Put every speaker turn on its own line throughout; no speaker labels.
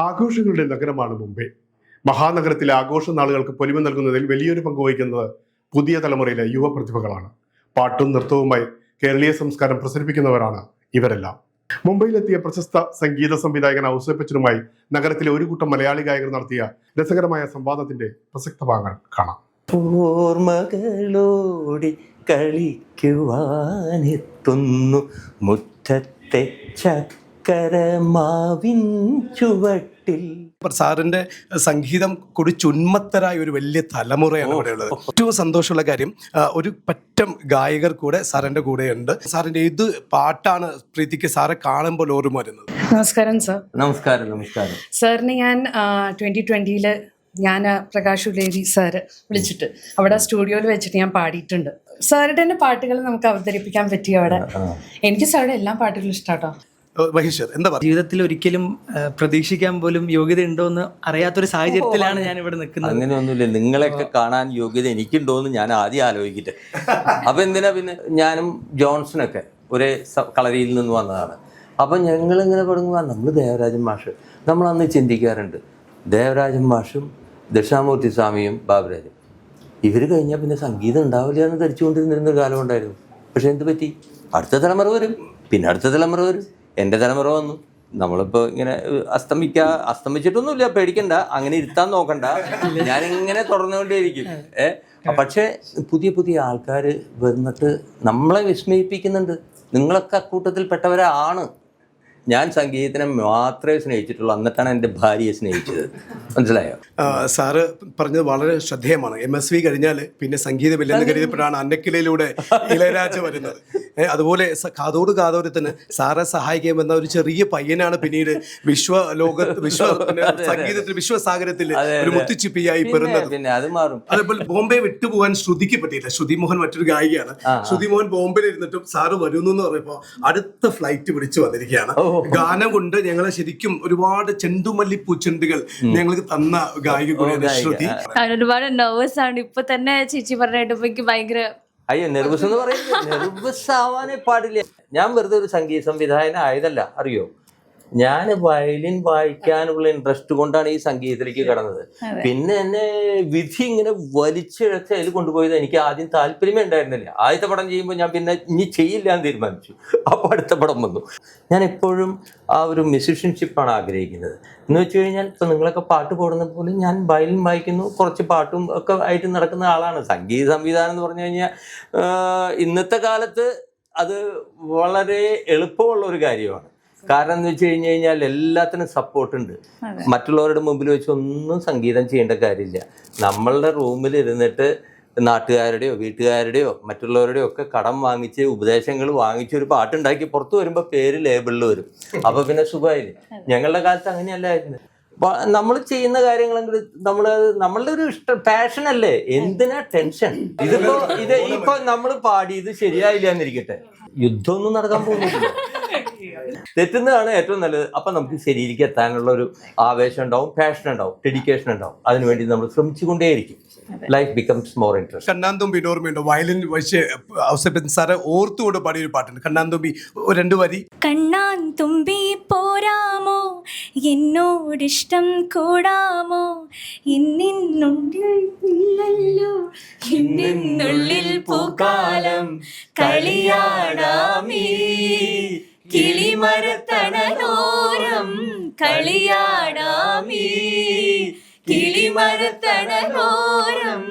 ആഘോഷങ്ങളുടെ നഗരമാണ് മുംബൈ. മഹാനഗരത്തിലെ ആഘോഷ നാളുകൾക്ക് പൊലിമ നൽകുന്നതിൽ വലിയൊരു പങ്ക് വഹിക്കുന്നത് പുതിയ തലമുറയിലെ യുവ പ്രതിഭകളാണ്. പാട്ടും നൃത്തവുമായി കേരളീയ സംസ്കാരം പ്രസരിപ്പിക്കുന്നവരാണ് ഇവരെല്ലാം. മുംബൈയിലെത്തിയ പ്രശസ്ത സംഗീത സംവിധായകൻ ഔസേപ്പ് ബച്ചനുമായി നഗരത്തിലെ ഒരു കൂട്ടം മലയാളി ഗായകർ നടത്തിയ രസകരമായ സംവാദത്തിന്റെ പ്രസക്ത ഭാഗങ്ങൾ കാണാം.
ഓർമ്മകളോടി കളിക്കുവാനെത്തുന്നു മുറ്റത്തെ ചക്കരമാവിൻ ചുവട്ടിൽ.
സാറിന്റെ സംഗീതം കുടിച്ചുന്മത്തരായ ഒരു വലിയ തലമുറയാണ് ഇവിടെ ഉള്ളത്. ഏറ്റവും സന്തോഷമുള്ള കാര്യം, ഒരു പറ്റം ഗായകർ കൂടെ സാറിന്റെ കൂടെയുണ്ട്. സാറിന്റെ ഏത് പാട്ടാണ് പ്രീതിക്ക് സാറെ കാണുമ്പോൾ ഓർമ്മ വരുന്നത്?
നമസ്കാരം സർ.
നമസ്കാരം. നമസ്കാരം
സാറിന് ഞാൻ 2020 ഞാൻ പ്രകാശ് ഉലേരി സാറ് വിളിച്ചിട്ട് അവിടെ സ്റ്റുഡിയോയിൽ വെച്ചിട്ട് ഞാൻ പാടിയിട്ടുണ്ട്. സാറുടെ തന്നെ പാട്ടുകൾ നമുക്ക് അവതരിപ്പിക്കാൻ പറ്റി അവിടെ. എനിക്ക് സാറുടെ എല്ലാ പാട്ടുകളും ഇഷ്ടാട്ടോ.
എന്താ
ജീവിതത്തിൽ ഒരിക്കലും പ്രതീക്ഷിക്കാൻ പോലും യോഗ്യത ഉണ്ടോ എന്ന് അറിയാത്തൊരു സാഹചര്യത്തിലാണ് ഞാൻ ഇവിടെ നിൽക്കുന്നത്.
അങ്ങനെയൊന്നുമില്ല, നിങ്ങളെയൊക്കെ കാണാൻ യോഗ്യത എനിക്കുണ്ടോ എന്ന് ഞാൻ ആദ്യം ആലോചിക്കട്ടെ. അപ്പൊ എന്തിനാ പിന്നെ ഞാനും ജോൺസണൊക്കെ ഒരേ കളരിയിൽ നിന്ന് വന്നതാണ്. അപ്പം ഞങ്ങളിങ്ങനെ തുടങ്ങുക, നമ്മൾ ദേവരാജൻ മാഷ്, നമ്മളന്ന് ചിന്തിക്കാറുണ്ട്, ദേവരാജൻ മാഷും ദക്ഷിണാമൂർത്തി സ്വാമിയും ബാബുരാജും ഇവർ കഴിഞ്ഞാൽ പിന്നെ സംഗീതം ഉണ്ടാവില്ല എന്ന് ധരിച്ചുകൊണ്ടിരുന്നിരുന്ന കാലം ഉണ്ടായിരുന്നു. പക്ഷെ എന്ത് പറ്റി? അടുത്ത തലമുറ വരും, പിന്നെ അടുത്ത തലമുറ വരും, എൻ്റെ തലമുറ വന്നു. നമ്മളിപ്പോൾ ഇങ്ങനെ അസ്തമിച്ചിട്ടൊന്നുമില്ല, പേടിക്കണ്ട, അങ്ങനെ ഇരുത്താൻ നോക്കണ്ട, ഞാനിങ്ങനെ തുടർന്നുകൊണ്ടേയിരിക്കും. പക്ഷേ പുതിയ പുതിയ ആൾക്കാർ വന്നിട്ട് നമ്മളെ വിസ്മയിപ്പിക്കുന്നുണ്ട്. നിങ്ങളൊക്കെ അക്കൂട്ടത്തിൽ പെട്ടവരാണ്. ഞാൻ സംഗീതത്തിനെ മാത്രമേ സ്നേഹിച്ചിട്ടുള്ളൂ, എന്നിട്ടാണ് എൻ്റെ ഭാര്യയെ സ്നേഹിച്ചത്. മനസ്സിലായോ?
സാറ് പറഞ്ഞത് വളരെ ശ്രദ്ധേയമാണ്. MSV കഴിഞ്ഞാൽ പിന്നെ സംഗീതമില്ലെന്ന് കരുതിയപ്പോഴാണ് അന്നക്കിലയിലൂടെ ഇളയരാജ വരുന്നത്. അതുപോലെ കാതോട് കാതോരത്തിന് സാറെ സഹായിക്കാൻ വന്ന ഒരു ചെറിയ പയ്യനാണ് പിന്നീട് സംഗീതത്തിൽ വിശ്വസാഗരത്തിൽ ഒരു മുത്തുച്ചിപ്പിയായി പെറുന്നത്. അതേപോലെ ബോംബെ വിട്ടുപോകാൻ ശ്രുതിക്ക് പറ്റിയില്ല. ശ്രുതി മോഹൻ മറ്റൊരു ഗായികയാണ്. ശ്രുതി മോഹൻ ബോംബെയിൽ ഇരുന്നിട്ടും സാറ് വരുന്നു എന്ന് പറയുമ്പോൾ അടുത്ത ഫ്ലൈറ്റ് പിടിച്ചു വന്നിരിക്കുകയാണ്. ഗാനം കൊണ്ട് ഞങ്ങളെ ശരിക്കും ഒരുപാട് ചെണ്ടുമല്ലിപ്പൂച്ചെണ്ടുകൾ ഞങ്ങൾക്ക് തന്ന ഗായിക കൂടിയാണ് ശ്രുതി.
ഒരുപാട് നെർവസ് ആണ് ഇപ്പൊ തന്നെ. ചേച്ചി പറഞ്ഞിട്ട് എനിക്ക് ഭയങ്കര
അയ്യോ, നെർവസ് എന്ന് പറയുന്നത് നെർവസ് ആവാനേ പാടില്ല. ഞാൻ വെറുതെ ഒരു സംഗീത സംവിധായകൻ ആയതല്ല, അറിയോ. ഞാൻ വയലിൻ വായിക്കാനുള്ള ഇൻട്രസ്റ്റ് കൊണ്ടാണ് ഈ സംഗീതത്തിലേക്ക് കടന്നത്. പിന്നെ എന്നെ വിധി ഇങ്ങനെ വലിച്ചിഴച്ച് അതിൽ കൊണ്ടുപോയത് എനിക്ക് ആദ്യം താല്പര്യമേ ഉണ്ടായിരുന്നില്ല. ആദ്യത്തെ പടം ചെയ്യുമ്പോൾ ഞാൻ പിന്നെ ഇനി ചെയ്യില്ല എന്ന് തീരുമാനിച്ചു. അപ്പോൾ അടുത്ത പടം വന്നു. ഞാൻ എപ്പോഴും ആ ഒരു മ്യൂസിഷ്യൻഷിപ്പാണ് ആഗ്രഹിക്കുന്നത്. എന്ന് വെച്ച് കഴിഞ്ഞാൽ ഇപ്പം നിങ്ങളൊക്കെ പാട്ട് പാടുന്ന പോലെ ഞാൻ വയലിൻ വായിക്കുന്നു, കുറച്ച് പാട്ടും ഒക്കെ ആയിട്ട് നടക്കുന്ന ആളാണ്. സംഗീത സംവിധാനം എന്ന് പറഞ്ഞു കഴിഞ്ഞാൽ ഇന്നത്തെ കാലത്ത് അത് വളരെ എളുപ്പമുള്ള ഒരു കാര്യമാണ്. കാരണം എന്ന് വെച്ച് കഴിഞ്ഞാൽ എല്ലാത്തിനും സപ്പോർട്ടുണ്ട്. മറ്റുള്ളവരുടെ മുമ്പിൽ വെച്ച് ഒന്നും സംഗീതം ചെയ്യേണ്ട കാര്യമില്ല. നമ്മളുടെ റൂമിൽ ഇരുന്നിട്ട് നാട്ടുകാരുടെയോ വീട്ടുകാരുടെയോ മറ്റുള്ളവരുടെയോ ഒക്കെ കടം വാങ്ങിച്ച് ഉപദേശങ്ങൾ വാങ്ങിച്ച് ഒരു പാട്ടുണ്ടാക്കി പുറത്തു വരുമ്പോൾ പേര് ലേബിളിൽ വരും. അപ്പൊ പിന്നെ സുഖമായില്ലേ. ഞങ്ങളുടെ കാലത്ത് അങ്ങനെയല്ലായിരുന്നു. നമ്മൾ ചെയ്യുന്ന കാര്യങ്ങളെങ്കിലും നമ്മളുടെ ഒരു പാഷൻ അല്ലേ, എന്തിനാ ടെൻഷൻ? ഇപ്പൊ നമ്മൾ പാടി ഇത് ശരിയായില്ല എന്നിരിക്കട്ടെ, യുദ്ധമൊന്നും നടക്കാൻ പോകുന്നില്ല. തെറ്റുന്നതാണ് ഏറ്റവും നല്ലത്. അപ്പൊ നമുക്ക് ശരിയിലേക്ക് എത്താനുള്ള ഒരു ആവേശം ഉണ്ടാവും, പാഷൻ ഉണ്ടാവും, ഡെഡിക്കേഷൻ ഉണ്ടാവും. അതിനുവേണ്ടി നമ്മൾ ശ്രമിച്ചുകൊണ്ടേയിരിക്കും. Life becomes more interest.
കണ്ണാന്തുമ്പി ഓർമ്മയുണ്ടോ? വയലിൻ വെച്ച് ഔസേപ്പ് സാറ് ഓർത്തുകൊണ്ട് പാടിയൊരു പാട്ടുണ്ട് കണ്ണാന്തുമ്പി. 2 വരി.
കണ്ണാന്തുമ്പി പോരാമോ, എന്നോടിഷ്ടം കൂടാമോ, എന്നുള്ളിൽ പൂക്കാലം കളിയാടാമീ, കിളിമരത്തണലോരം കളിയാടാമീ, കിളിമരത്തണലോരം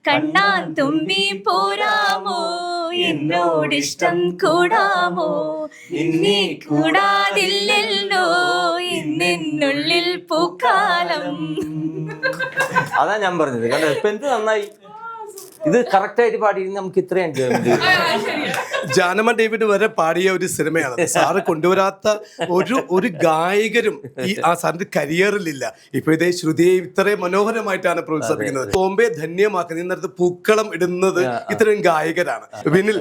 കണ്ണാന്തുമ്പി പോരാമോ, എന്നോടിഷ്ടം കൂടാമോ, നിന്നെ കൂടാതില്ലല്ലോ എന്നുള്ളിൽ പൂക്കാലം.
അതാ ഞാൻ പറഞ്ഞത്. കണ്ടോ ഇപ്പൊ എന്ത് നന്നായി. ഇത് കറക്റ്റായിട്ട് പാടിയിരുന്ന നമുക്ക് ഇത്രയും
ജാനമ്മ ഡേവിഡ് വരെ പാടിയ ഒരു സിനിമയാണ്. സാറ് കൊണ്ടുവരാത്ത ഒരു ഗായകരും ഈ ആ സാറിന്റെ കരിയറിലില്ല. ഇപ്പൊ ഇതേ ശ്രുതിയെ ഇത്രയും മനോഹരമായിട്ടാണ് പ്രോത്സാഹിപ്പിക്കുന്നത്. ബോംബെ ധന്യമാക്കുന്നത് ഇന്നത്തെ പൂക്കളം ഇടുന്നത് ഇത്രയും ഗായകരാണ്. പിന്നിൽ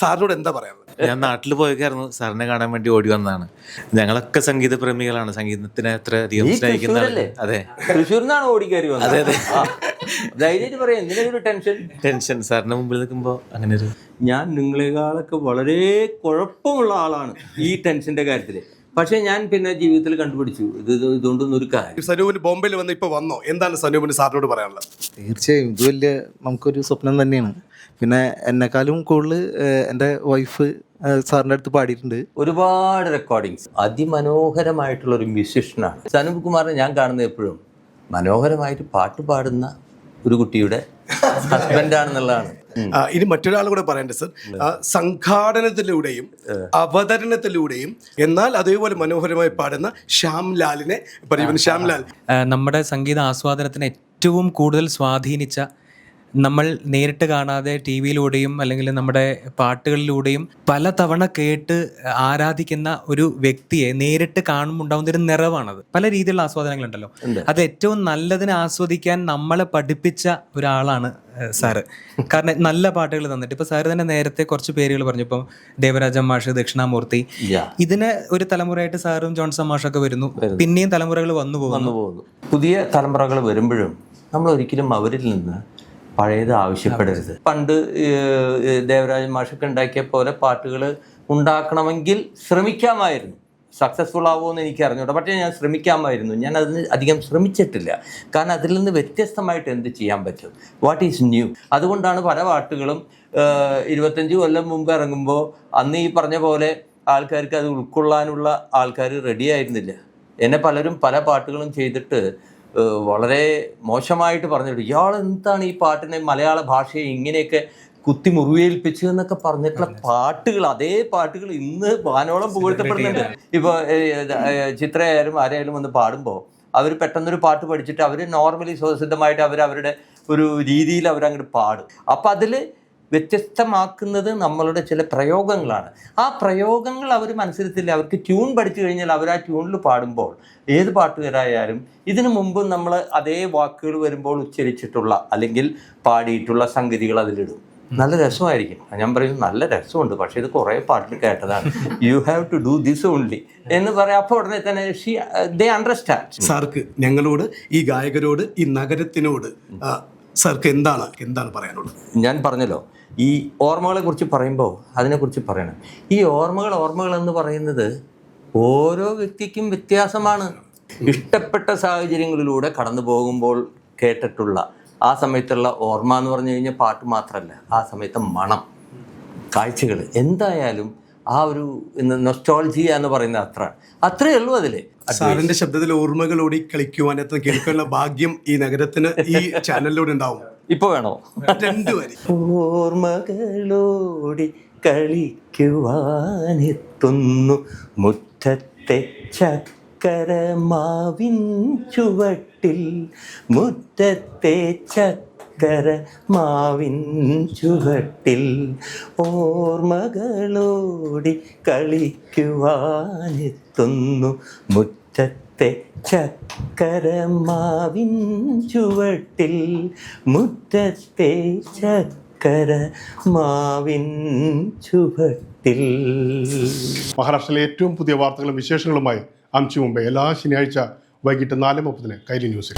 സാറിനോട് എന്താ പറയാനുള്ളത്?
ഞാൻ നാട്ടിൽ പോയേക്കായിരുന്നു, സാറിനെ കാണാൻ വേണ്ടി ഓടി വന്നതാണ്. ഞങ്ങളൊക്കെ സംഗീത പ്രേമികളാണ്, സംഗീതത്തിനെ അത്ര അധികം സ്നേഹിക്കുന്ന. അതെ,
തൃശ്ശൂരിനാണ് ഓടിക്കയറി വന്നത്.
അതെ അതെ,
ധൈര്യമായിട്ട് പറയാം. എന്തിനൊരു ടെൻഷൻ
സാറിന്റെ മുമ്പിൽ നിൽക്കുമ്പോ അങ്ങനെ ഒരു
ഞാൻ നിങ്ങളെക്കാളൊക്കെ വളരെ കുഴപ്പമുള്ള ആളാണ് ഈ ടെൻഷന്റെ കാര്യത്തില്. പക്ഷെ ഞാൻ പിന്നെ ജീവിതത്തിൽ കണ്ടുപിടിച്ചു ഇതുകൊണ്ടൊന്നും ഒരു കാര്യം.
സനൂപിന് ബോംബെയിൽ വന്ന് ഇപ്പൊ വന്നോ, എന്താണ് സനൂപിന് സാറിനോട് പറയാനുള്ളത്?
തീർച്ചയായും ഇത് വലിയ നമുക്കൊരു സ്വപ്നം തന്നെയാണ്. പിന്നെ എന്നെക്കാളും കൂടുതൽ എൻ്റെ വൈഫ് സാറിൻ്റെ അടുത്ത് പാടിയിട്ടുണ്ട്.
ഒരുപാട് റെക്കോർഡിങ്സ്. അതിമനോഹരമായിട്ടുള്ള ഒരു മ്യൂസിഷ്യനാണ് സനൂപ് കുമാറിനെ ഞാൻ കാണുന്നത്. എപ്പോഴും മനോഹരമായിട്ട് പാട്ട് പാടുന്ന ഒരു കുട്ടിയുടെ ഹസ്ബൻഡാണെന്നുള്ളതാണ്.
ഇനി മറ്റൊരാൾ കൂടെ പറയണ്ടേ സർ, സംഘാടനത്തിലൂടെയും അവതരണത്തിലൂടെയും എന്നാൽ അതേപോലെ മനോഹരമായി പാടുന്ന ശ്യാംലാലിനെ പറയുന്നത്. ശ്യാംലാൽ
നമ്മുടെ സംഗീത ആസ്വാദനത്തിന് ഏറ്റവും കൂടുതൽ സ്വാധീനിച്ച, നമ്മൾ നേരിട്ട് കാണാതെ ടി വിയിലൂടെയും അല്ലെങ്കിൽ നമ്മുടെ പാട്ടുകളിലൂടെയും പല തവണ കേട്ട് ആരാധിക്കുന്ന ഒരു വ്യക്തിയെ നേരിട്ട് കാണുമ്പോൾ ഉണ്ടാകുന്ന ഒരു നിറവാണത്. പല രീതിയിലുള്ള ആസ്വാദനങ്ങളുണ്ടല്ലോ, അത് ഏറ്റവും നല്ലതിനെ ആസ്വദിക്കാൻ നമ്മളെ പഠിപ്പിച്ച ഒരാളാണ് സാറ്. കാരണം നല്ല പാട്ടുകൾ തന്നിട്ട്, ഇപ്പൊ സാറ് തന്നെ നേരത്തെ കുറച്ച് പേരുകൾ പറഞ്ഞു. ഇപ്പം ദേവരാജ മാഷ്, ദക്ഷിണാമൂർത്തി, ഇതിന് ഒരു തലമുറയായിട്ട് സാറും ജോൺസൺ മാഷൊക്കെ വരുന്നു. പിന്നെയും തലമുറകൾ വന്നു പോകുന്നു.
പുതിയ തലമുറകൾ വരുമ്പോഴും നമ്മൾ ഒരിക്കലും അവരിൽ നിന്ന് പഴയത് ആവശ്യപ്പെടരുത്. പണ്ട് ദേവരാജൻ മാഷൊക്കെ ഉണ്ടാക്കിയ പോലെ പാട്ടുകൾ ഉണ്ടാക്കണമെങ്കിൽ ശ്രമിക്കാമായിരുന്നു. സക്സസ്ഫുൾ ആവുമെന്ന് എനിക്ക് അറിഞ്ഞൂടാ, പക്ഷേ ഞാൻ ശ്രമിക്കാമായിരുന്നു. ഞാൻ അതിന് അധികം ശ്രമിച്ചിട്ടില്ല. കാരണം അതിൽ നിന്ന് വ്യത്യസ്തമായിട്ട് എന്ത് ചെയ്യാൻ പറ്റും, വാട്ട് ഈസ് ന്യൂ. അതുകൊണ്ടാണ് പല പാട്ടുകളും 25 കൊല്ലം മുമ്പ് ഇറങ്ങുമ്പോൾ അന്ന് ഈ പറഞ്ഞ പോലെ ആൾക്കാർക്ക് അത് ഉൾക്കൊള്ളാനുള്ള ആൾക്കാർ റെഡി ആയിരുന്നില്ല. എന്നെ പലരും പല പാട്ടുകളും ചെയ്തിട്ട് വളരെ മോശമായിട്ട് പറഞ്ഞിട്ട്, ഇയാൾ എന്താണ് ഈ പാട്ടിനെ മലയാള ഭാഷയെ ഇങ്ങനെയൊക്കെ കുത്തി മുറിവേൽപ്പിച്ചു എന്നൊക്കെ പറഞ്ഞിട്ടുള്ള പാട്ടുകൾ, അതേ പാട്ടുകൾ ഇന്ന് വാനോളം പുകഴ്ത്തപ്പെടുന്നുണ്ട്. ഇപ്പോൾ ചിത്രയായാലും ആരായാലും വന്ന് പാടുമ്പോൾ അവർ പെട്ടെന്നൊരു പാട്ട് പഠിച്ചിട്ട് അവർ നോർമലി സ്വതസിദ്ധമായിട്ട് അവരുടെ ഒരു രീതിയിൽ അവരങ്ങോട്ട് പാടും. അപ്പം അതിൽ വ്യത്യസ്തമാക്കുന്നത് നമ്മളുടെ ചില പ്രയോഗങ്ങളാണ്. ആ പ്രയോഗങ്ങൾ അവർ മനസ്സിലെത്തില്ല. അവർക്ക് ട്യൂൺ പഠിച്ചു കഴിഞ്ഞാൽ അവർ ആ ട്യൂണിൽ പാടുമ്പോൾ, ഏത് പാട്ടുകാരായാലും ഇതിനു മുമ്പ് നമ്മൾ അതേ വാക്കുകൾ വരുമ്പോൾ ഉച്ചരിച്ചിട്ടുള്ള അല്ലെങ്കിൽ പാടിയിട്ടുള്ള സംഗതികൾ അതിലിടും. നല്ല രസമായിരിക്കും. ഞാൻ പറയുന്നത് നല്ല രസമുണ്ട്, പക്ഷേ ഇത് കുറേ പാട്ടിൽ കേട്ടതാണ്, you have to do this only എന്ന് പറയാം. അപ്പോൾ ഉടനെ തന്നെ ദേ അണ്ടർസ്റ്റാൻഡ്.
സാർക്ക് ഞങ്ങളോട്, ഈ ഗായകരോട്, ഈ നഗരത്തിനോട് സാർക്ക് എന്താണ് പറയാനുള്ളത്?
ഞാൻ പറഞ്ഞല്ലോ, ഈ ഓർമ്മകളെ കുറിച്ച് പറയുമ്പോൾ അതിനെക്കുറിച്ച് പറയണം. ഈ ഓർമ്മകൾ എന്ന് പറയുന്നത് ഓരോ വ്യക്തിക്കും വ്യത്യാസമാണ്. ഇഷ്ടപ്പെട്ട സാഹചര്യങ്ങളിലൂടെ കടന്നു പോകുമ്പോൾ കേട്ടിട്ടുള്ള ആ സമയത്തുള്ള ഓർമ്മ എന്ന് പറഞ്ഞു കഴിഞ്ഞാൽ പാട്ട് മാത്രമല്ല, ആ സമയത്തെ മണം, കാഴ്ചകൾ, എന്തായാലും ആ ഒരു നൊസ്റ്റോൾജിയ എന്ന് പറയുന്നത് അത്രയേ ഉള്ളൂ. അതിൽ
സാറിന്റെ ശബ്ദത്തിൽ ഓർമ്മകളോടി കളിക്കുവാൻ, കേൾക്കാനുള്ള ഭാഗ്യം ഈ നഗരത്തിന് ഈ ചാനലിലൂടെ ഉണ്ടാവും.
ഇപ്പൊ വേണോ?
2 വരി.
ഓർമ്മകളോടി കളിക്കുവാനെത്തുന്നു മുറ്റത്തെ ചക്കരമാവിൻ ചുവട്ടിൽ, മുറ്റത്തെ ചക്കരമാവിൻ ചുവട്ടിൽ, ഓർമ്മകളോടി കളിക്കുവാനെത്തുന്നു മുറ്റത്തെ ചക്കരമാവിൻ ചുവട്ടിൽ, മുറ്റത്തെ ചക്കരമാവിൻ ചുവട്ടിൽ.
മഹാരാഷ്ട്രയിലെ ഏറ്റവും പുതിയ വാർത്തകളും വിശേഷങ്ങളുമായി അംശു മുംബൈ എല്ലാ ശനിയാഴ്ച വൈകിട്ട് 4:30 കൈരളി ന്യൂസിൽ.